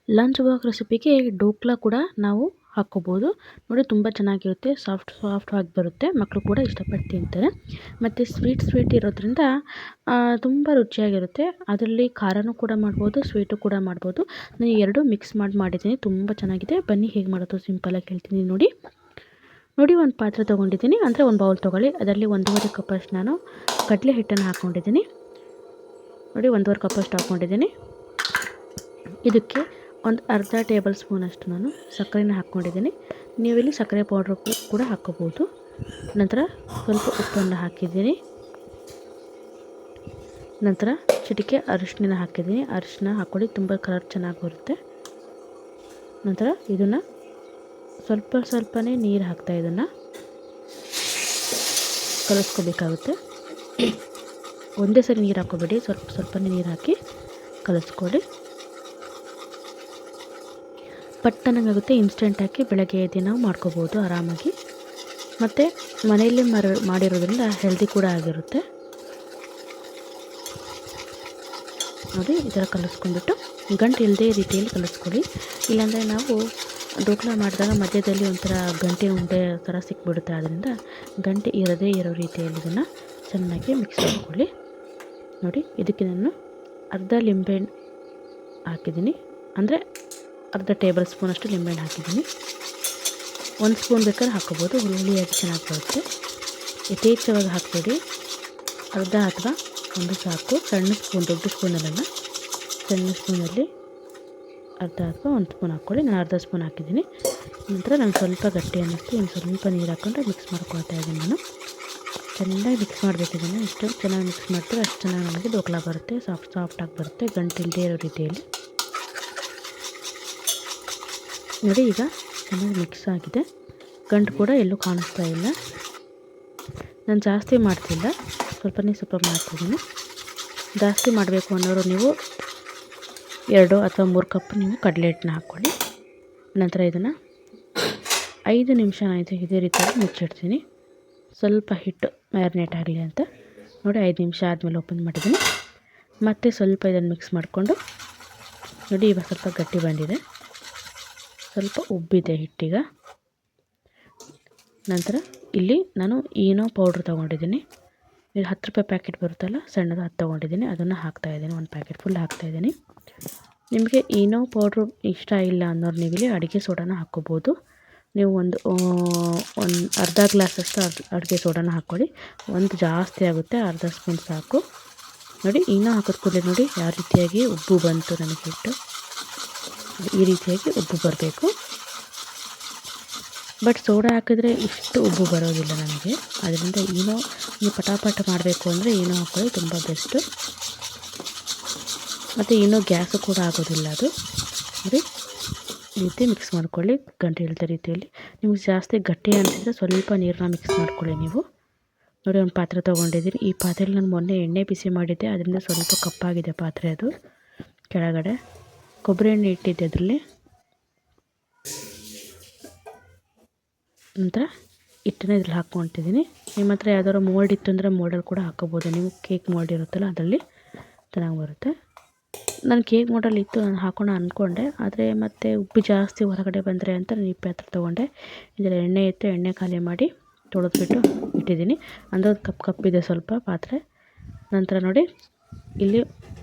Lunch box ರೆಸಿಪಿಗೆ dhokla ಕೂಡ ನಾವು ಹಾಕ್ಕೋಬೋದು. ನೋಡಿ ತುಂಬ ಚೆನ್ನಾಗಿರುತ್ತೆ, ಸಾಫ್ಟ್ ಆಗಿ ಬರುತ್ತೆ. ಮಕ್ಕಳು ಕೂಡ ಇಷ್ಟಪಟ್ಟು ತಿಂತಾರೆ. ಮತ್ತು ಸ್ವೀಟ್ ಇರೋದ್ರಿಂದ ತುಂಬ ರುಚಿಯಾಗಿರುತ್ತೆ. ಅದರಲ್ಲಿ ಖಾರನೂ ಕೂಡ ಮಾಡ್ಬೋದು, ಸ್ವೀಟು ಕೂಡ ಮಾಡ್ಬೋದು. ನಾನು ಎರಡೂ ಮಿಕ್ಸ್ ಮಾಡಿದ್ದೀನಿ. ತುಂಬ ಚೆನ್ನಾಗಿದೆ. ಬನ್ನಿ ಹೇಗೆ ಮಾಡೋದು ಸಿಂಪಲಾಗಿ ಹೇಳ್ತೀನಿ ನೋಡಿ. ಒಂದು ಪಾತ್ರೆ ತೊಗೊಂಡಿದ್ದೀನಿ, ಅಂದರೆ ಒಂದು ಬೌಲ್ ತೊಗೊಳ್ಳಿ. ಅದರಲ್ಲಿ 1.5 ಕಪ್ಪಷ್ಟು ನಾನು ಕಡಲೆ ಹಿಟ್ಟನ್ನು ಹಾಕ್ಕೊಂಡಿದ್ದೀನಿ. ನೋಡಿ 1.5 ಕಪ್ಪಷ್ಟು ಹಾಕ್ಕೊಂಡಿದ್ದೀನಿ. ಇದಕ್ಕೆ ಒಂದು ಅರ್ಧ ಟೇಬಲ್ ಸ್ಪೂನಷ್ಟು ನಾನು ಸಕ್ಕರೆನ ಹಾಕ್ಕೊಂಡಿದ್ದೀನಿ. ನೀವಿಲ್ಲಿ ಸಕ್ಕರೆ ಪೌಡ್ರ್ ಕೂಡ ಹಾಕ್ಕೋಬೋದು. ನಂತರ ಸ್ವಲ್ಪ ಉಪ್ಪನ್ನು ಹಾಕಿದ್ದೀನಿ. ನಂತರ ಚಿಟಿಕೆ ಅರಿಶಿನ ಹಾಕಿದ್ದೀನಿ. ಅರಿಶಿನ ಹಾಕ್ಕೊಳ್ಳಿ, ತುಂಬ ಕಲರ್ ಚೆನ್ನಾಗಿ ಬರುತ್ತೆ. ನಂತರ ಇದನ್ನು ಸ್ವಲ್ಪನೇ ನೀರು ಹಾಕ್ತಾ ಇದನ್ನು ಕಲಿಸ್ಕೋಬೇಕಾಗುತ್ತೆ. ಒಂದೇ ಸರಿ ನೀರು ಹಾಕ್ಕೋಬೇಡಿ, ಸ್ವಲ್ಪನೇ ನೀರು ಹಾಕಿ ಕಲಿಸ್ಕೊಳ್ಳಿ. ಪಟ್ಟನಾಗುತ್ತೆ, ಇನ್ಸ್ಟೆಂಟ್ ಹಾಕಿ ಬೆಳಗ್ಗೆ ಎದ್ದು ನಾವು ಮಾಡ್ಕೋಬೋದು ಆರಾಮಾಗಿ. ಮತ್ತು ಮನೆಯಲ್ಲೇ ಮಾಡಿರೋದ್ರಿಂದ ಹೆಲ್ದಿ ಕೂಡ ಆಗಿರುತ್ತೆ. ನೋಡಿ ಈ ಥರ ಕಲಿಸ್ಕೊಂಡ್ಬಿಟ್ಟು ಗಂಟು ಇಲ್ಲದೆ ರೀತಿಯಲ್ಲಿ ಕಲಿಸ್ಕೊಳ್ಳಿ. ಇಲ್ಲಾಂದರೆ ನಾವು ಡೋಕ್ಲಾ ಮಾಡಿದಾಗ ಮಧ್ಯದಲ್ಲಿ ಒಂಥರ ಗಂಟೆ ಉಂಡೆ ಥರ ಸಿಕ್ಬಿಡುತ್ತೆ. ಆದ್ದರಿಂದ ಗಂಟೆ ಇರದೇ ಇರೋ ರೀತಿಯಲ್ಲಿ ಇದನ್ನು ಚೆನ್ನಾಗಿ ಮಿಕ್ಸ್ ಮಾಡ್ಕೊಳ್ಳಿ. ನೋಡಿ ಇದಕ್ಕೆ ನಾನು ಅರ್ಧ ಲಿಂಬೆಹಣ್ಣು ಹಾಕಿದ್ದೀನಿ, ಅಂದರೆ ಅರ್ಧ ಟೇಬಲ್ ಸ್ಪೂನಷ್ಟು ಲಿಂಬೆಹಣ್ಣು ಹಾಕಿದ್ದೀನಿ. 1 ಸ್ಪೂನ್ ಬೇಕಾದ್ರೆ ಹಾಕ್ಕೋಬೋದು, ಹುಳಿಯಾಗಿ ಚೆನ್ನಾಗಿ ಬರುತ್ತೆ. ಯಥೇಚ್ಛವಾಗಿ ಹಾಕಬೇಡಿ, ಅರ್ಧ ಅಥವಾ 1 ಸಾಕು. ಸಣ್ಣ ಸ್ಪೂನ್, ದೊಡ್ಡ ಸ್ಪೂನಲ್ಲ, ಸಣ್ಣ ಸ್ಪೂನಲ್ಲಿ ಅರ್ಧ ಅಥವಾ 1 ಸ್ಪೂನ್ ಹಾಕ್ಕೊಳ್ಳಿ. ನಾನು ಅರ್ಧ ಸ್ಪೂನ್ ಹಾಕಿದ್ದೀನಿ. ನಂತರ ನಾನು ಸ್ವಲ್ಪ ಗಟ್ಟಿ ಅನ್ನಿಸ್ತು, ಇನ್ನು ಸ್ವಲ್ಪ ನೀರು ಹಾಕ್ಕೊಂಡು ಮಿಕ್ಸ್ ಮಾಡ್ಕೊಳ್ತಾ ಇದ್ದೀನಿ. ನಾನು ಚೆನ್ನಾಗಿ ಮಿಕ್ಸ್ ಮಾಡಬೇಕಿದ್ದೀನಿ. ಎಷ್ಟು ಚೆನ್ನಾಗಿ ಮಿಕ್ಸ್ ಮಾಡ್ತೀವಿ ಅಷ್ಟು ಚೆನ್ನಾಗಿ ನಮಗೆ ಡೋಕ್ಲಾ ಬರುತ್ತೆ, ಸಾಫ್ಟಾಗಿ ಬರುತ್ತೆ, ಗಂಟಿಲ್ಲದೆ ಇರೋ ರೀತಿಯಲ್ಲಿ. ನೋಡಿ ಈಗ ಚೆನ್ನಾಗಿ ಮಿಕ್ಸ್ ಆಗಿದೆ, ಗಂಟು ಕೂಡ ಎಲ್ಲೂ ಕಾಣಿಸ್ತಾ ಇಲ್ಲ. ನಾನು ಜಾಸ್ತಿ ಮಾಡ್ತಿಲ್ಲ, ಸ್ವಲ್ಪ ಮಾಡ್ತಿದ್ದೀನಿ. ಜಾಸ್ತಿ ಮಾಡಬೇಕು ಅನ್ನೋರು ನೀವು 2 ಅಥವಾ 3 ಕಪ್ ನೀವು ಕಡಲೆ ಹಿಟ್ಟನ್ನ ಹಾಕ್ಕೊಳ್ಳಿ. ನಂತರ ಇದನ್ನು 5 ನಿಮಿಷ ಇದೇ ರೀತಿಯಾಗಿ ಮುಚ್ಚಿಡ್ತೀನಿ, ಸ್ವಲ್ಪ ಹಿಟ್ಟು ಮ್ಯಾರಿನೇಟ್ ಆಗಲಿ ಅಂತ. ನೋಡಿ 5 ನಿಮಿಷ ಆದಮೇಲೆ ಓಪನ್ ಮಾಡಿದ್ದೀನಿ. ಮತ್ತೆ ಸ್ವಲ್ಪ ಇದನ್ನು ಮಿಕ್ಸ್ ಮಾಡಿಕೊಂಡು ನೋಡಿ ಇವಾಗ ಸ್ವಲ್ಪ ಗಟ್ಟಿ ಬಂದಿದೆ, ಸ್ವಲ್ಪ ಉಬ್ಬಿದೆ ಹಿಟ್ಟೀಗ. ನಂತರ ಇಲ್ಲಿ ನಾನು ಈನೋ ಪೌಡ್ರ್ ತೊಗೊಂಡಿದ್ದೀನಿ. ಇದು 10 ರೂಪಾಯಿ ಪ್ಯಾಕೆಟ್ ಬರುತ್ತಲ್ಲ, ಸಣ್ಣದು 10 ತೊಗೊಂಡಿದ್ದೀನಿ. ಅದನ್ನು ಹಾಕ್ತಾಯಿದ್ದೀನಿ, 1 ಪ್ಯಾಕೆಟ್ ಫುಲ್ ಹಾಕ್ತಾಯಿದ್ದೀನಿ. ನಿಮಗೆ ಈನೋ ಪೌಡ್ರು ಇಷ್ಟ ಇಲ್ಲ ಅನ್ನೋರು ನೀವಿಲ್ಲಿ ಅಡುಗೆ ಸೋಡಾನ ಹಾಕ್ಕೋಬೋದು. ನೀವು ಒಂದು ಅರ್ಧ ಗ್ಲಾಸಷ್ಟು ಅಡುಗೆ ಸೋಡಾನ ಹಾಕ್ಕೊಳ್ಳಿ. ಒಂದು ಜಾಸ್ತಿ ಆಗುತ್ತೆ, ಅರ್ಧ ಸ್ಪೂನ್ ಸಾಕು. ನೋಡಿ ಈನೋ ಹಾಕೋದು ಕೂಡಲೇ ನೋಡಿ ಯಾವ ರೀತಿಯಾಗಿ ಉಬ್ಬು ಬಂತು ನನಗೆ ಹಿಟ್ಟು. ಈ ರೀತಿಯಾಗಿ ಉಬ್ಬು ಬರಬೇಕು. ಬಟ್ ಸೋಡಾ ಹಾಕಿದ್ರೆ ಇಷ್ಟು ಉಬ್ಬು ಬರೋದಿಲ್ಲ ನನಗೆ. ಅದರಿಂದ ಈನೋ ನೀವು ಪಟಾಪಟ ಮಾಡಬೇಕು ಅಂದರೆ ಈನೋ ಹಾಕ್ಕೊಳ್ಳಿ, ತುಂಬ ಬೆಸ್ಟು. ಮತ್ತು ಇನ್ನೂ ಗ್ಯಾಸು ಕೂಡ ಆಗೋದಿಲ್ಲ ಅದು. ನೋಡಿ ಈ ರೀತಿ ಮಿಕ್ಸ್ ಮಾಡ್ಕೊಳ್ಳಿ, ಗಂಟೆ ಇಲ್ಲದ ರೀತಿಯಲ್ಲಿ. ನಿಮಗೆ ಜಾಸ್ತಿ ಗಟ್ಟಿ ಅನಿಸಿದ್ರೆ ಸ್ವಲ್ಪ ನೀರನ್ನ ಮಿಕ್ಸ್ ಮಾಡ್ಕೊಳ್ಳಿ ನೀವು. ನೋಡಿ ಒಂದು ಪಾತ್ರೆ ತೊಗೊಂಡಿದ್ದೀನಿ. ಈ ಪಾತ್ರೆಯಲ್ಲಿ ನಾನು ಮೊನ್ನೆ ಎಣ್ಣೆ ಬಿಸಿ ಮಾಡಿದ್ದೆ, ಅದರಿಂದ ಸ್ವಲ್ಪ ಕಪ್ಪಾಗಿದೆ ಪಾತ್ರೆ. ಅದು ಕೆಳಗಡೆ ಕೊಬ್ಬರಿ ಎಣ್ಣೆ ಇಟ್ಟಿದ್ದೆ ಅದರಲ್ಲಿ. ನಂತರ ಹಿಟ್ಟನ್ನ ಇದ್ರಲ್ಲಿ ಹಾಕ್ಕೊತಿದ್ದೀನಿ. ನಿಮ್ಮ ಹತ್ರ ಯಾವ್ದಾದ್ರು ಮೋಲ್ಡ್ ಇತ್ತು ಅಂದರೆ ಮೋಲ್ಡಲ್ಲಿ ಕೂಡ ಹಾಕ್ಕೋಬೋದು ನೀವು. ಕೇಕ್ ಮೋಲ್ಡ್ ಇರುತ್ತಲ್ಲ ಅದರಲ್ಲಿ ಚೆನ್ನಾಗಿ ಬರುತ್ತೆ. ನಾನು ಕೇಕ್ ಮೋಲ್ಡಲ್ಲಿ ಇತ್ತು, ನಾನು ಹಾಕೋಣ ಅಂದ್ಕೊಂಡೆ, ಆದರೆ ಮತ್ತೆ ಉಪ್ಪು ಜಾಸ್ತಿ ಹೊರಗಡೆ ಬಂದರೆ ಅಂತ ನಾನು ಈ ಪಾತ್ರೆ ತೊಗೊಂಡೆ. ಇದರಲ್ಲಿ ಎಣ್ಣೆ ಇತ್ತು, ಎಣ್ಣೆ ಖಾಲಿ ಮಾಡಿ ತೊಳೆದ್ಬಿಟ್ಟು ಇಟ್ಟಿದ್ದೀನಿ. ಅಂದರೆ ಒಂದು ಕಪ್ಪಿದೆ ಸ್ವಲ್ಪ ಪಾತ್ರೆ. ನಂತರ ನೋಡಿ ಇಲ್ಲಿ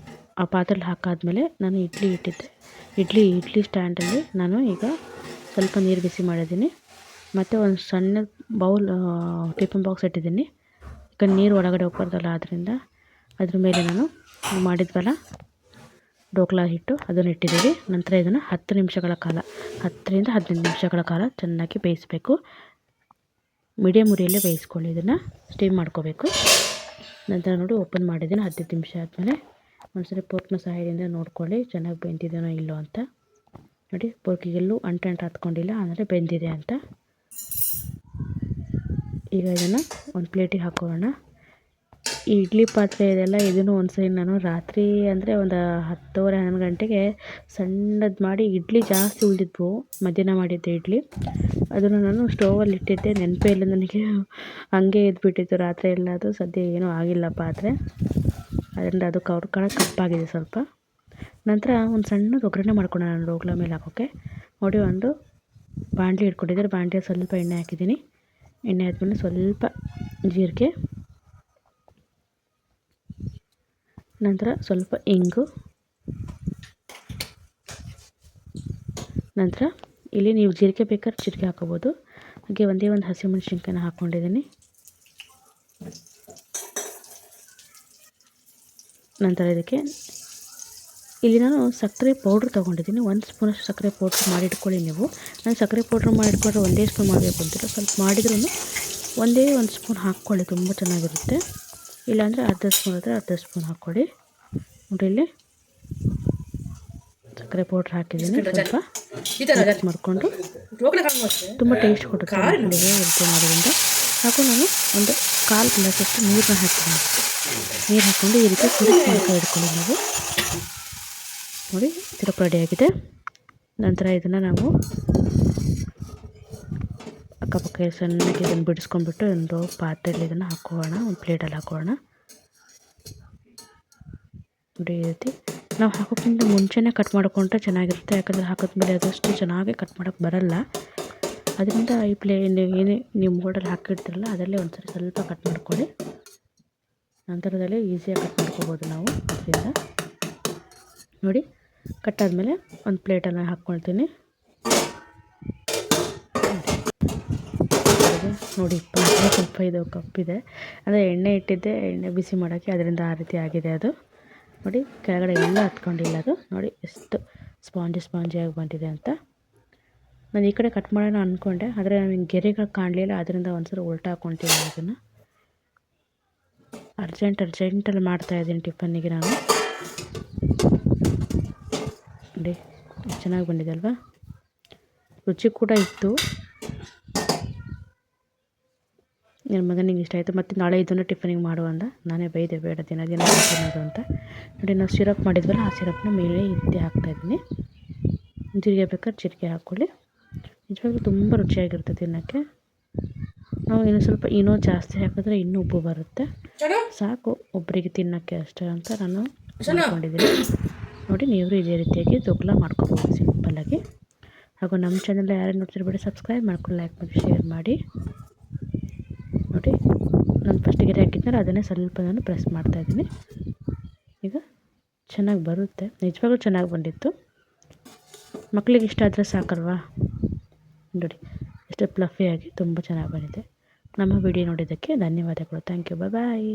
ಆ ಪಾತ್ರೆಲಿ ಹಾಕಾದ್ಮೇಲೆ ನಾನು ಇಡ್ಲಿ ಇಟ್ಟಿದ್ದೆ. ಇಡ್ಲಿ ಸ್ಟ್ಯಾಂಡಲ್ಲಿ ನಾನು ಈಗ ಸ್ವಲ್ಪ ನೀರು ಬಿಸಿ ಮಾಡಿದ್ದೀನಿ. ಮತ್ತು ಒಂದು ಸಣ್ಣ ಬೌಲ್ ಟಿಫನ್ ಬಾಕ್ಸ್ ಇಟ್ಟಿದ್ದೀನಿ. ಈಗ ನೀರು ಒಳಗಡೆ ಹೋಗ್ಬಾರ್ದಲ್ಲ, ಆದ್ದರಿಂದ ಅದ್ರ ಮೇಲೆ ನಾನು ಮಾಡಿದ್ವಲ್ಲ ಡೋಕ್ಲಾ ಹಿಟ್ಟು ಅದನ್ನು ಇಟ್ಟಿದ್ದೀವಿ. ನಂತರ ಇದನ್ನು 10 ನಿಮಿಷಗಳ ಕಾಲ, 10ರಿಂದ 15 ನಿಮಿಷಗಳ ಕಾಲ ಚೆನ್ನಾಗಿ ಬೇಯಿಸಬೇಕು. ಮೀಡಿಯಮ್ ಉರಿಯಲ್ಲೇ ಬೇಯಿಸ್ಕೊಳ್ಳಿ, ಇದನ್ನು ಸ್ಟೀಮ್ ಮಾಡ್ಕೋಬೇಕು. ನಂತರ ನೋಡಿ ಓಪನ್ ಮಾಡಿದ್ದೀನಿ. 15 ನಿಮಿಷ ಆದಮೇಲೆ ಒಂದ್ಸರಿ ಫೋರ್ಕ್ನ ಸಹಾಯದಿಂದ ನೋಡ್ಕೊಳ್ಳಿ ಚೆನ್ನಾಗಿ ಬೆಂದಿದೆಯೋ ಇಲ್ಲೋ ಅಂತ. ನೋಡಿ ಫೋರ್ಕಿಗೆಲ್ಲೂ ಅಂಟು ಹತ್ಕೊಂಡಿಲ್ಲ, ಅಂದರೆ ಬೆಂದಿದೆ ಅಂತ. ಈಗ ಇದನ್ನು ಒಂದು ಪ್ಲೇಟಿಗೆ ಹಾಕೋಣ. ಈ ಇಡ್ಲಿ ಪಾತ್ರೆ ಇದೆಲ್ಲ, ಇದನ್ನು ಒಂದ್ಸರಿ ನಾನು ರಾತ್ರಿ ಅಂದರೆ ಒಂದು 10:30 11 ಗಂಟೆಗೆ ಸಣ್ಣದು ಮಾಡಿ, ಇಡ್ಲಿ ಜಾಸ್ತಿ ಉಳಿದಿದ್ವು, ಮಧ್ಯಾಹ್ನ ಮಾಡಿದ್ದೆ ಇಡ್ಲಿ, ಅದನ್ನು ನಾನು ಸ್ಟೋವಲ್ಲಿ ಇಟ್ಟಿದ್ದೆ. ನೆನಪೇ ಇಲ್ಲ ನನಗೆ, ಹಂಗೆ ಎದ್ಬಿಟ್ಟಿತ್ತು ರಾತ್ರಿ ಎಲ್ಲ. ಅದು ಸದ್ಯ ಏನೂ ಆಗಿಲ್ಲ ಪಾತ್ರೆ, ಅದರಿಂದ ಅದು ಕಪ್ಪಾಗಿದೆ ಸ್ವಲ್ಪ. ನಂತರ ಒಂದು ಸಣ್ಣದು ಒಗ್ಗರಣೆ ಮಾಡ್ಕೊಂಡೆ ನಾನು ರೋಗ್ಲ ಮೇಲೆ ಹಾಕೋಕ್ಕೆ. ನೋಡಿ ಒಂದು ಬಾಣಲಿ ಇಟ್ಕೊಂಡಿದ್ದರೆ ಬಾಣಲಿಯಲ್ಲಿ ಸ್ವಲ್ಪ ಎಣ್ಣೆ ಹಾಕಿದ್ದೀನಿ. ಎಣ್ಣೆ ಆದಮೇಲೆ ಸ್ವಲ್ಪ ಜೀರಿಗೆ, ನಂತರ ಸ್ವಲ್ಪ ಇಂಗು, ನಂತರ ಇಲ್ಲಿ ನೀವು ಜೀರಿಗೆ ಬೇಕಾದ್ರೆ ಜೀರಿಗೆ ಹಾಕೋಬೋದು. ಹಾಗೆ ಒಂದೇ ಒಂದು ಹಸಿಮೆಣಸಿನ್ಕಾಯಿನ ಹಾಕ್ಕೊಂಡಿದ್ದೀನಿ. ನಂತರ ಇದಕ್ಕೆ ಇಲ್ಲಿ ನಾನು ಸಕ್ಕರೆ ಪೌಡ್ರ್ ತೊಗೊಂಡಿದ್ದೀನಿ. 1 ಸ್ಪೂನಷ್ಟು ಸಕ್ಕರೆ ಪೌಡ್ರ್ ಮಾಡಿಟ್ಕೊಳ್ಳಿ ನೀವು. ನಾನು ಸಕ್ಕರೆ ಪೌಡ್ರ್ ಮಾಡಿಟ್ಕೊಂಡ್ರೆ ಒಂದೇ ಸ್ಪೂನ್ ಮಾಡಬೇಕು ಅಂತಿಲ್ಲ, ಸ್ವಲ್ಪ ಮಾಡಿದ್ರೂ ಒಂದೇ 1 ಸ್ಪೂನ್ ಹಾಕ್ಕೊಳ್ಳಿ, ತುಂಬ ಚೆನ್ನಾಗಿರುತ್ತೆ. ಇಲ್ಲಾಂದರೆ ಅರ್ಧ ಸ್ಪೂನ್ ಆದರೆ ಅರ್ಧ ಸ್ಪೂನ್ ಹಾಕ್ಕೊಳ್ಳಿ. ನೋಡಿ ಇಲ್ಲಿ ಸಕ್ಕರೆ ಪೌಡ್ರ್ ಹಾಕಿದ್ದೀನಿ. ಸ್ವಲ್ಪ ಮಿಕ್ಸ್ ಮಾಡಿಕೊಂಡು ತುಂಬ ಟೇಸ್ಟ್ ಕೊಡುತ್ತೆ ಮಕ್ಕಳಿಗೆ ರೀತಿ ಮಾಡೋದ್ರಿಂದ. ಹಾಗೂ ನಾನು ಒಂದು 1/4 ಗ್ಲಾಸಷ್ಟು ನೀರನ್ನ ಹಾಕ್ತೀನಿ. ನೀರು ಹಾಕ್ಕೊಂಡು ಈ ರೀತಿ ಸಿರಪ್ ಮಾಡ್ಕೊಂಡು ಇಟ್ಕೊಳ್ಳಿ ನಾವು. ನೋಡಿ ಸಿರಪ್ ರೆಡಿಯಾಗಿದೆ. ನಂತರ ಇದನ್ನು ನಾವು ಅಕ್ಕಪಕ್ಕ ಸಣ್ಣಗೆ ಇದನ್ನು ಬಿಡಿಸ್ಕೊಂಡ್ಬಿಟ್ಟು ಒಂದು ಪಾತ್ರೆಯಲ್ಲಿ ಇದನ್ನು ಹಾಕೋಣ, ಒಂದು ಪ್ಲೇಟಲ್ಲಿ ಹಾಕೋಣ. ನೋಡಿ ಈ ರೀತಿ ನಾವು ಹಾಕೋಕ್ಕಿಂತ ಮುಂಚೆನೇ ಕಟ್ ಮಾಡಿಕೊಂಡ್ರೆ ಚೆನ್ನಾಗಿರುತ್ತೆ. ಯಾಕಂದರೆ ಹಾಕಿದ್ಮೇಲೆ ಅದಷ್ಟು ಚೆನ್ನಾಗಿ ಕಟ್ ಮಾಡೋಕ್ಕೆ ಬರಲ್ಲ. ಅದರಿಂದ ಈ ಏನೇ ನೀವು ಮೋಲ್ಡಲ್ಲಿ ಹಾಕಿರ್ತೀರಲ್ಲ ಅದರಲ್ಲೇ ಒಂದ್ಸರಿ ಸ್ವಲ್ಪ ಕಟ್ ಮಾಡ್ಕೊಳ್ಳಿ. ನಂತರದಲ್ಲಿ ಈಸಿಯಾಗಿ ಕಟ್ ಮಾಡ್ಕೋಬೋದು ನಾವು. ಅದರಿಂದ ನೋಡಿ ಕಟ್ಟಾದಮೇಲೆ ಒಂದು ಪ್ಲೇಟನ್ನು ಹಾಕ್ಕೊಳ್ತೀನಿ. ನೋಡಿ ಪಾತ್ರೆ ಸ್ವಲ್ಪ ಇದು ಕಪ್ಪಿದೆ, ಅಂದರೆ ಎಣ್ಣೆ ಇಟ್ಟಿದ್ದೆ, ಎಣ್ಣೆ ಬಿಸಿ ಮಾಡೋಕ್ಕೆ, ಅದರಿಂದ ಆ ರೀತಿ ಆಗಿದೆ ಅದು. ನೋಡಿ ಕೆಳಗಡೆ ಎಲ್ಲ ಹತ್ಕೊಂಡಿಲ್ಲ ಅದು. ನೋಡಿ ಎಷ್ಟು ಸ್ಪಾಂಜಿಯಾಗಿ ಬಂದಿದೆ ಅಂತ. ನಾನು ಈ ಕಡೆ ಕಟ್ ಮಾಡೋಣ ಅಂದ್ಕೊಂಡೆ, ಆದರೆ ನನಗೆ ಗೆರೆಗಳು ಕಾಣಲಿಲ್ಲ, ಅದರಿಂದ ಒಂದ್ಸಲ ಉಲ್ಟಾ ಹಾಕ್ಕೊತೀನಿ ಅದನ್ನು. ಅರ್ಜೆಂಟಲ್ಲಿ ಮಾಡ್ತಾಯಿದ್ದೀನಿ ಟಿಫನ್ನಿಗೆ ನಾನು. ನೋಡಿ ಚೆನ್ನಾಗಿ ಬಂದಿದೆ ಅಲ್ವಾ, ರುಚಿ ಕೂಡ ಇತ್ತು. ನನ್ನ ಮಗನಿಗೆ ಇಷ್ಟ ಆಯಿತು. ಮತ್ತು ನಾಳೆ ಇದನ್ನು ಟಿಫನಿಗೆ ಮಾಡುವಂದ ನಾನೇ ಬೈದೆ, ಬೇಡ ದಿನ ತಿನ್ನೋದು ಅಂತ. ನೋಡಿ ನಾವು ಸಿರಪ್ ಮಾಡಿದ್ವಲ್ಲ, ಆ ಸಿರಪ್ನ ಮೇಲೆ ಇದ್ದೇ ಹಾಕ್ತಾಯಿದ್ದೀನಿ. ಜೀರಿಗೆ ಬೇಕಾದ್ರೆ ಜೀರಿಗೆ ಹಾಕ್ಕೊಳ್ಳಿ. ನಿಜವಾಗ್ಲೂ ತುಂಬ ರುಚಿಯಾಗಿರುತ್ತೆ ತಿನ್ನೋಕ್ಕೆ. ನಾವು ಇನ್ನೂ ಸ್ವಲ್ಪ ಜಾಸ್ತಿ ಹಾಕಿದ್ರೆ ಇನ್ನೂ ಉಪ್ಪು ಬರುತ್ತೆ. ಸಾಕು ಒಬ್ಬರಿಗೆ ತಿನ್ನೋಕ್ಕೆ ಅಷ್ಟೇ ಅಂತ ನಾನು ಮಾಡ್ಕೊಂಡಿದ್ದೀನಿ. ನೋಡಿ ನೀವು ಇದೇ ರೀತಿಯಾಗಿ ದೋಕ್ಲ ಮಾಡ್ಕೋಬೋದು ಸಿಂಪಲ್ಲಾಗಿ. ಹಾಗೂ ನಮ್ಮ ಚಾನಲ್ ಯಾರು ನೋಡ್ತಿರ್ಬೇಡಿ, ಸಬ್ಸ್ಕ್ರೈಬ್ ಮಾಡ್ಕೊಂಡು ಲೈಕ್ ಮಾಡಿ ಶೇರ್ ಮಾಡಿ. ನೋಡಿ ನಾನು ಫಸ್ಟ್ ಗೆರೆ ಹಾಕಿದ್ನಲ್ಲ ಅದನ್ನೇ ಸ್ವಲ್ಪ ನಾನು ಪ್ರೆಸ್ ಮಾಡ್ತಾಯಿದ್ದೀನಿ. ಈಗ ಚೆನ್ನಾಗಿ ಬರುತ್ತೆ, ನಿಜವಾಗ್ಲೂ ಚೆನ್ನಾಗಿ ಬಂದಿತ್ತು. ಮಕ್ಕಳಿಗೆ ಇಷ್ಟ ಆದರೆ ಸಾಕಲ್ವಾ. ನೋಡಿ ಎಷ್ಟು ಫ್ಲಫಿಯಾಗಿ ತುಂಬ ಚೆನ್ನಾಗಿ ಬಂದಿದೆ. ನಮ್ಮ ವಿಡಿಯೋ ನೋಡಿದ್ದಕ್ಕೆ ಧನ್ಯವಾದಗಳು. Thank you, bye.